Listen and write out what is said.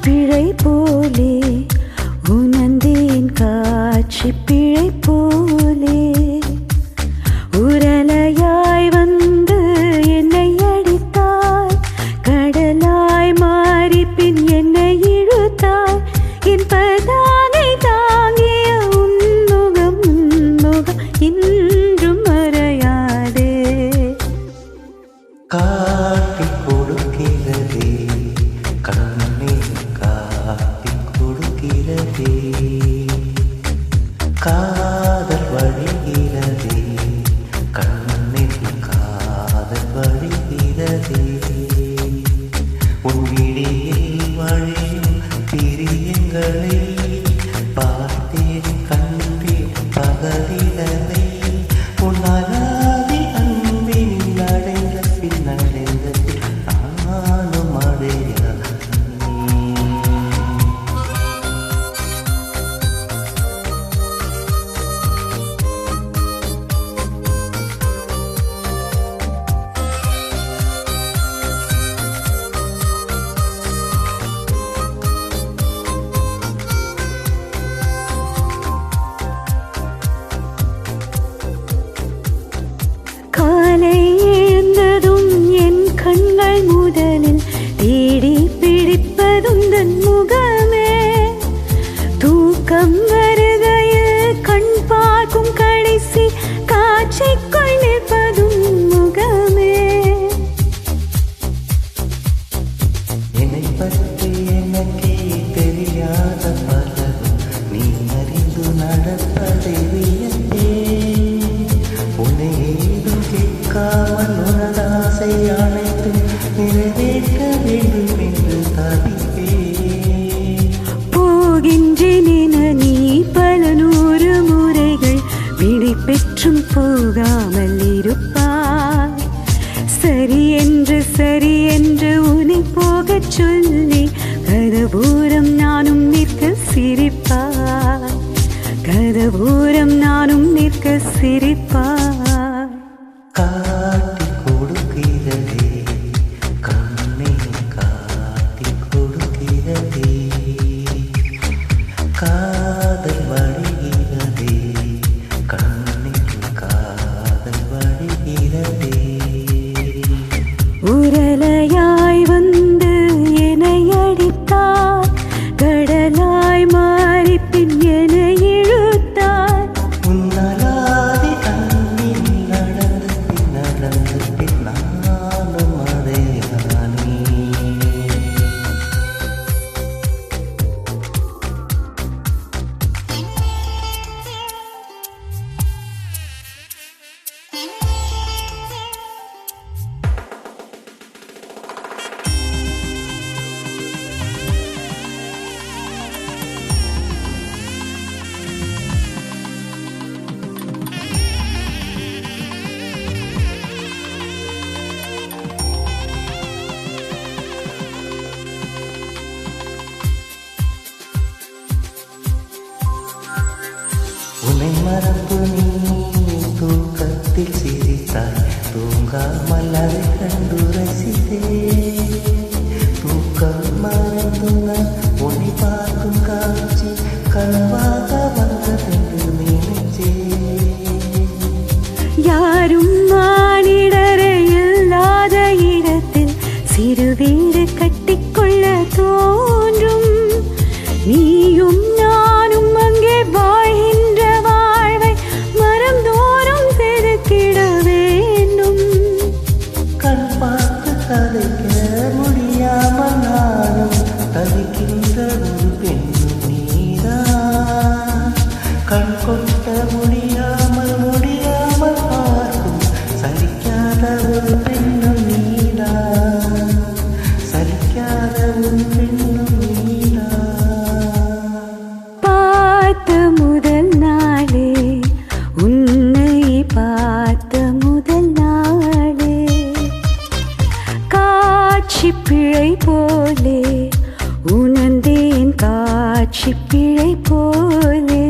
பிழை போலே உணர்ந்தேன் காட்சி பிழை போலே உரலையாய் வந்து என்னை அடித்தாய் கடலாய் மாறி பின் என்னை இழுத்தாய் என் பதாகை தாங்கிய உன்முகம் இன்றும் மறையாதே காட்டி கொடுக்கிறதே கண்ணே காட்டி கொடுக்கிறதே காதல் வழிகிறதே கண்ணில் காதல் வழிகிறதே உன் விழியில் வழியும் பிரியங்களை பார்த்தேன் கண்டேன் பகலிடலை உன் அலாதி அன்பின் அடைந்த பின் அடைந்த நானும் அடைய காலை எழுந்ததும் என் கண்கள் முதலில் தேடி பிடிப்பதுந்தன் முகமே தூக்கம் வருகையில் கண் பார்க்கும் கடைசி காட்சிக்குள் நிற்பதும் முகமே என்னை பற்றி எனக்கே தெரியாத பலரும் நீ அறிந்து நடப்பதை வியந்தே உன்னை ஏதும் கேட்காமல் உனதாசை அனைத்து நிறைவேற்ற வேண்டும் என்று தவிப்பே போகின்றேன் என நீ பல நூறு முறைகள் விடை பெற்றும் போகாமல் இருப்பாய் சரி என்று உன்னை போகச் சொல்லி கதபூரம் நானும் நிற்க சிரிப்பாய் கதபூரம் நானும் நிற்க சிரிப்பாய் காட்டி கொடுக்கிறதே கண்ணே காட்டி கொடுக்கிறதே காதல் வழிகிறதே கண்ணில் காதல் வழிகிறதே உரலையாய் வந்து என்னை அடித்தாய் கடலாய் மாறி பின் என்னை இழுத்தாய் உன்னலாதி அன்பின் நடந்து பின் நானும் அடையானே உன்னை மறந்து நீ தூக்கத்தில் சிரித்தாய் தூங்காமல் அதை கண்டு ரசித்தே தூக்கம் மறந்து நான் உன்னை பார்க்கும் காட்சி கனவாக வந்ததென்று நினைத்தேன் யாரும் மானிடரே இல்லாத இடத்தில் சிறு வீடு கட்டிக்கொள்ள தோன்றும் நீயும் நானும் அங்கே வாழ்கின்ற வாழ்வை மரந்தோறும் செதுக்கிட வேண்டும் கண் பார்த்து கதைக்க முடியாமல் நானும் தவிக்கின்ற ஒரு பெண்ணும் நீதான் கண் கொட்ட முடியாமல் பார்க்கும் சலிக்காத ஒரு பெண்ணும் நீதான் சலிக்காத ஒரு பெண்ணும் நீதான் பார்த்த முதல் நாளே உன்னை பார்த்த முதல் நாளே காட்சி பிழை போலே உணர்ந்தேன் காட்சி பிழை போலே